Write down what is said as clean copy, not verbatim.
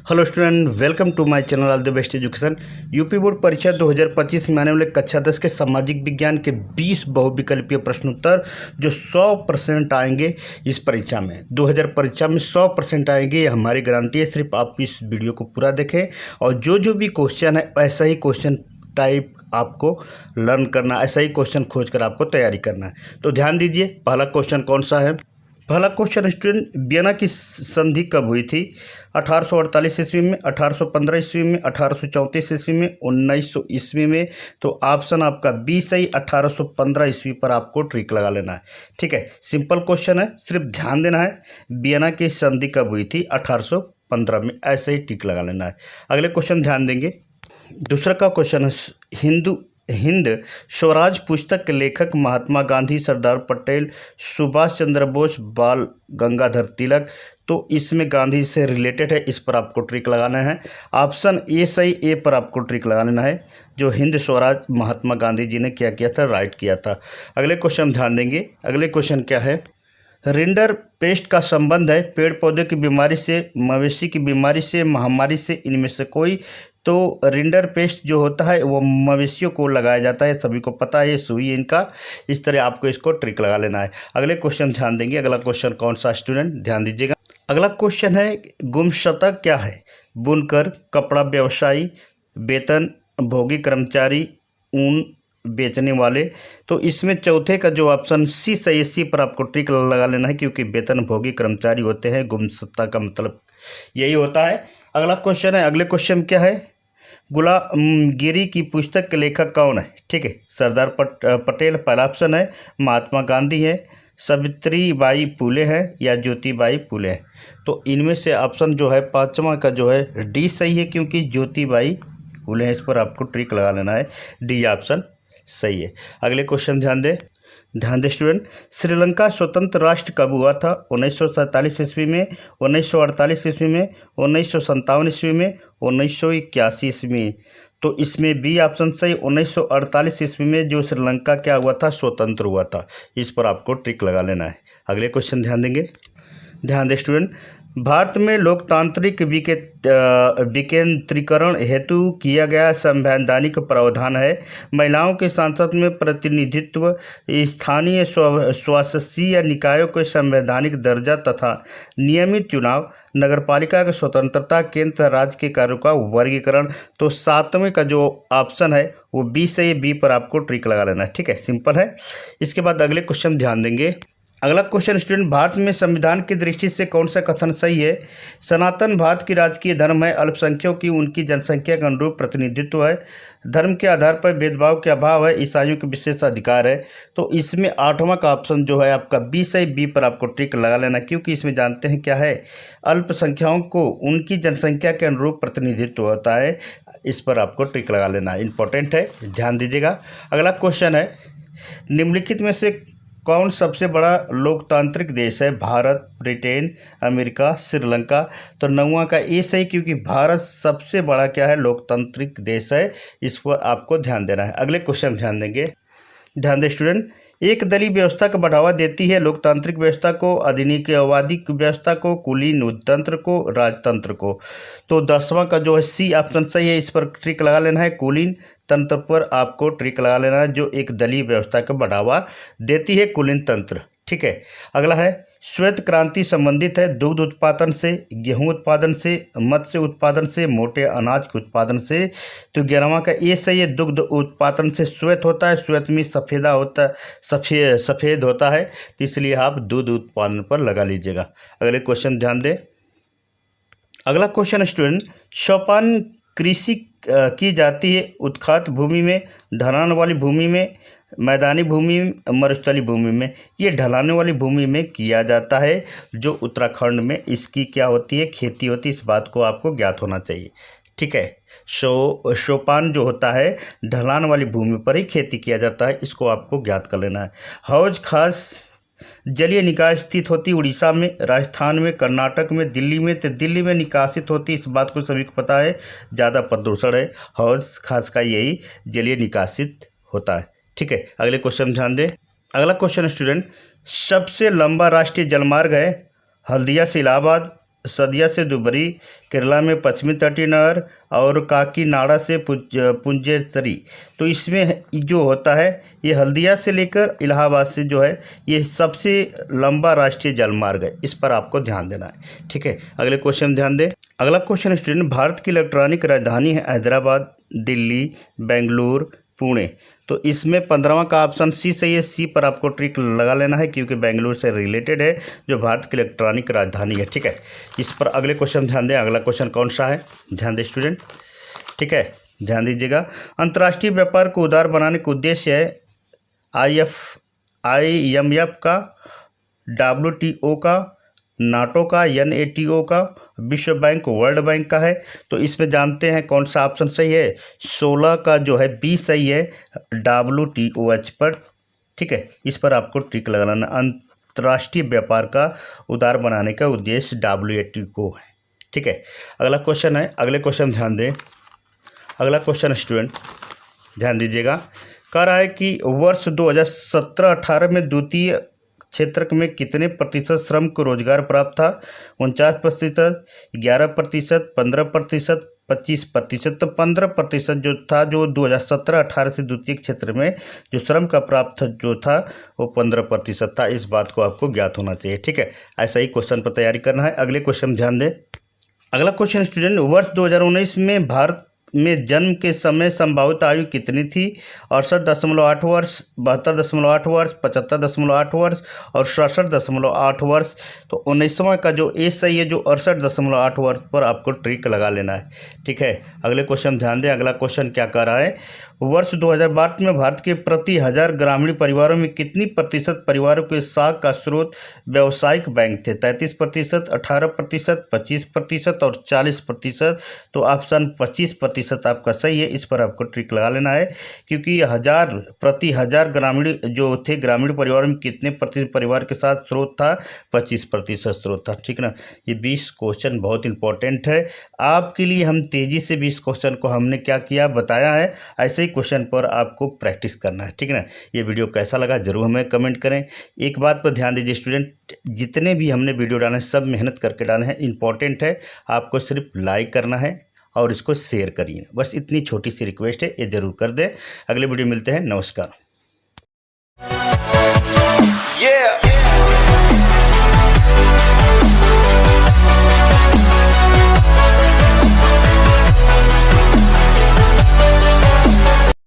Hello student, welcome to my channel all the best education. UP board परीक्षा 2025 में आने वाले कक्षा 10 के सामाजिक विज्ञान के 20 बहुविकल्पीय प्रश्नोत्तर जो 100% आएंगे इस परीक्षा में 2000 में 100% आएंगे, ये हमारी गारंटी है। सिर्फ आप इस वीडियो को पूरा देखें और जो भी क्वेश्चन है ऐसा ही क्वेश्चन टाइप आपको लर्न करना, ऐसा ही क्वेश्चन खोज कर आपको तैयारी करना है। तो ध्यान दीजिए, पहला क्वेश्चन कौन सा है। पहला क्वेश्चन स्टूडेंट, वियना की संधि कब हुई थी? 1848 ईस्वी में, 1815 ईस्वी में, 1834 ईस्वी में, 1900 ईस्वी में। तो ऑप्शन आपका बी सही, 1815 ईस्वी पर आपको ट्रिक लगा लेना है। ठीक है, सिंपल क्वेश्चन है, सिर्फ ध्यान देना है वियना की संधि कब हुई थी? 1815 में, ऐसे ही टिक लगा लेना है। अगले क्वेश्चन ध्यान देंगे। दूसरा का क्वेश्चन है, हिंद स्वराज पुस्तक के लेखक महात्मा गांधी, सरदार पटेल, सुभाष चंद्र बोस, बाल गंगाधर तिलक। तो इसमें गांधी से रिलेटेड है, इस पर आपको ट्रिक लगाना है। ऑप्शन ए सही, ए पर आपको ट्रिक लगा लेना है। जो हिंद स्वराज महात्मा गांधी जी ने क्या किया था? राइट किया था। अगले क्वेश्चन ध्यान देंगे। अगले क्वेश्चन क्या है? रिंडर पेस्ट का संबंध है पेड़ पौधे की बीमारी से, मवेशी की बीमारी से, महामारी से, इनमें से कोई। तो रिंडर पेस्ट जो होता है वो मवेशियों को लगाया जाता है, सभी को पता है, ये सुई है इनका। इस तरह आपको इसको ट्रिक लगा लेना है। अगले क्वेश्चन ध्यान देंगे। अगला क्वेश्चन कौन सा स्टूडेंट? ध्यान दीजिएगा। अगला क्वेश्चन है, गुमशुदा क्या है? बुनकर, कपड़ा व्यवसायी, वेतन भोगी कर्मचारी, ऊन बेचने वाले। तो इसमें चौथे का जो ऑप्शन सी सही है, सी पर आपको ट्रिक लगा लेना है, क्योंकि वेतन भोगी कर्मचारी होते हैं। गुमशुदा का मतलब यही होता है। अगला क्वेश्चन है, अगले क्वेश्चन क्या है? गुलामगिरी की पुस्तक के लेखक कौन है? ठीक है, सरदार पटेल पहला ऑप्शन है, महात्मा गांधी है, सावित्रीबाई फुले है, या ज्योतिबाई फुले है। तो इनमें से ऑप्शन जो है पांचवा का जो है डी सही है, क्योंकि ज्योतिबाई फुले हैं। इस पर आपको ट्रिक लगा लेना है, डी ऑप्शन सही है। अगले क्वेश्चन ध्यान दे स्टूडेंट। श्रीलंका स्वतंत्र राष्ट्र कब हुआ था? 1947 ईस्वी में, 1948 ईस्वी में, 1957 ईस्वी में, 1981 ईस्वी में। तो इसमें बी ऑप्शन सही, 1948 ईस्वी में जो श्रीलंका क्या हुआ था? स्वतंत्र हुआ था। इस पर आपको ट्रिक लगा लेना है। अगले क्वेश्चन ध्यान देंगे। ध्यान दे स्टूडेंट। भारत में लोकतांत्रिक विकेंद्रीकरण हेतु किया गया संवैधानिक प्रावधान है, महिलाओं के संसद में प्रतिनिधित्व, स्थानीय स्वशासीय निकायों के संवैधानिक दर्जा तथा नियमित चुनाव, नगरपालिका की स्वतंत्रता, केंद्र राज्य के कार्यों का वर्गीकरण। तो सातवें का जो ऑप्शन है वो बी से ये बी पर आपको ट्रिक लगा लेना है। ठीक है, सिंपल है। इसके बाद अगले क्वेश्चन ध्यान देंगे। अगला क्वेश्चन स्टूडेंट, भारत में संविधान की दृष्टि से कौन सा कथन सही है? सनातन भारत की राजकीय धर्म है, अल्पसंख्यकों की उनकी जनसंख्या के अनुरूप प्रतिनिधित्व है, धर्म के आधार पर भेदभाव के अभाव है, ईसाइयों के विशेष अधिकार है। तो इसमें आठवां का ऑप्शन जो है आपका बी सही, बी पर आपको ट्रिक लगा लेना, क्योंकि इसमें जानते हैं क्या है, अल्पसंख्यकों को उनकी जनसंख्या के अनुरूप प्रतिनिधित्व होता है। इस पर आपको ट्रिक लगा लेना, इंपॉर्टेंट है, ध्यान दीजिएगा। अगला क्वेश्चन है, निम्नलिखित में से कौन सबसे बड़ा लोकतांत्रिक देश है? Bharat, Britain, America, Sri Lanka. तो नौवां का ए सही, क्योंकि भारत सबसे बड़ा क्या है? लोकतांत्रिक देश है। इस पर आपको ध्यान देना है। अगले क्वेश्चन ध्यान देंगे। ध्यान दें स्टूडेंट। एक दलीय व्यवस्था को बढ़ावा देती है, लोकतांत्रिक व्यवस्था को, अधिनियमवादी व्यवस्था को, कुलीन तंत्र को, राजतंत्र को। तो 10वां का जो है सी ऑप्शन सही है, इस पर ट्रिक लगा लेना है। कुलीन तंत्र पर आपको ट्रिक लगा लेना है, जो एक दलीय व्यवस्था को बढ़ावा देती है, कुलीन तंत्र। ठीक है। अगला है, श्वेत क्रांति संबंधित है दुग्ध उत्पादन से, गेहूं उत्पादन से, मत्स्य उत्पादन से, मोटे अनाज के उत्पादन से। तो 11वां का ए सही है, दुग्ध उत्पादन से श्वेत होता है, श्वेत में सफ़ेदा होता है, सफ़ेद होता है, तो इसलिए आप दूध उत्पादन पर लगा लीजिएगा। अगले क्वेश्चन ध्यान दें। अगला क्वेश्चन स्टूडेंट, सोपान कृषि की जाती है उत्खात भूमि में, ढलान वाली भूमि में, मैदानी भूमि, मरुस्थली भूमि में। ये ढलाने वाली भूमि में किया जाता है, जो उत्तराखंड में इसकी क्या होती है? खेती होती है। इस बात को आपको ज्ञात होना चाहिए। ठीक है, सोपान जो होता है ढलान वाली भूमि पर ही खेती किया जाता है, इसको आपको ज्ञात कर लेना है। हौज खास जलीय निकाय स्थित होती उड़ीसा में, राजस्थान में, कर्नाटक में, दिल्ली में। तो दिल्ली में निकासित होती, इस बात को सभी को पता है, ज़्यादा प्रदूषण है, हौज खास का यही जलीय निकासित होता है। ठीक है, अगले क्वेश्चन ध्यान दें। अगला क्वेश्चन स्टूडेंट, सबसे लंबा राष्ट्रीय जलमार्ग है हल्दिया से इलाहाबाद, सदिया से दुबरी, केरला में पश्चिमी तटीय नहर और काकीनाडा से पुंजेतरी। तो इसमें जो होता है ये हल्दिया से लेकर इलाहाबाद से जो है ये सबसे लंबा राष्ट्रीय जलमार्ग है, इस पर आपको ध्यान देना है। ठीक है, अगले क्वेश्चन ध्यान दें। अगला क्वेश्चन स्टूडेंट, भारत की इलेक्ट्रॉनिक राजधानी है हैदराबाद, दिल्ली, बेंगलुरु, पुणे। तो इसमें 15वां का ऑप्शन सी सही है। सी पर आपको ट्रिक लगा लेना है क्योंकि बेंगलुरु से रिलेटेड है जो भारत की इलेक्ट्रॉनिक राजधानी है। ठीक है, इस पर अगले क्वेश्चन ध्यान दें। अगला क्वेश्चन कौन सा है, ध्यान दें स्टूडेंट। ठीक है, ध्यान दीजिएगा। अंतर्राष्ट्रीय व्यापार को उदार बनाने का उद्देश्य है IMF का, WTO का, नाटो का, NATO का, विश्व बैंक, वर्ल्ड बैंक का है। तो इसमें जानते हैं कौन सा ऑप्शन सही है। 16 का जो है बी सही है, WTO पर। ठीक है, इस पर आपको ट्रिक लगाना। अंतर्राष्ट्रीय व्यापार का उदार बनाने का उद्देश्य WTO है। ठीक है, अगला क्वेश्चन है, अगले क्वेश्चन ध्यान दें। अगला क्वेश्चन स्टूडेंट ध्यान दीजिएगा, कह रहा है कि वर्ष 2017-18 में द्वितीय क्षेत्र में कितने प्रतिशत श्रम को रोजगार प्राप्त था। 49%, 11%, 15%, 25%। तो 15% जो था, जो 2017-18 से द्वितीय क्षेत्र में जो श्रम का प्राप्त जो था वो 15% था। इस बात को आपको ज्ञात होना चाहिए। ठीक है, ऐसा ही क्वेश्चन पर तैयारी करना है। अगले क्वेश्चन ध्यान दें। अगला क्वेश्चन स्टूडेंट, वर्ष 2019 में भारत में जन्म के समय संभावित आयु कितनी थी। 68.8 वर्ष, 72.8 वर्ष, 75.8 वर्ष और 67.8 वर्ष। तो 19वां का जो ए सही है, जो 68.8 वर्ष पर आपको ट्रिक लगा लेना है। ठीक है, अगले क्वेश्चन ध्यान दें। अगला क्वेश्चन क्या कर रहा है, वर्ष 2012 में भारत के प्रति 1000 ग्रामीण परिवारों में कितनी प्रतिशत परिवारों के साख का स्रोत व्यावसायिक बैंक थे। 33%, 18%, 25% और 40%। तो ऑप्शन 25% आपका सही है। इस पर आपको ट्रिक लगा लेना है क्योंकि प्रति हजार ग्रामीण जो थे, ग्रामीण परिवारों में कितने प्रतिशत परिवार के साथ स्रोत था, 25% स्रोत था। ठीक ना, ये 20 क्वेश्चन बहुत इंपॉर्टेंट है आपके लिए। हम तेज़ी से 20 क्वेश्चन को हमने क्या किया बताया है, ऐसे ही क्वेश्चन पर आपको प्रैक्टिस करना है। ठीक है ना, ये वीडियो कैसा लगा जरूर हमें कमेंट करें। एक बात पर ध्यान दीजिए स्टूडेंट, जितने भी हमने वीडियो डाले हैं सब मेहनत करके डाले हैं, इंपॉर्टेंट है। आपको सिर्फ लाइक करना है और इसको शेयर करिए, बस इतनी छोटी सी रिक्वेस्ट है, ये जरूर कर दें। अगले वीडियो मिलते हैं, नमस्कार।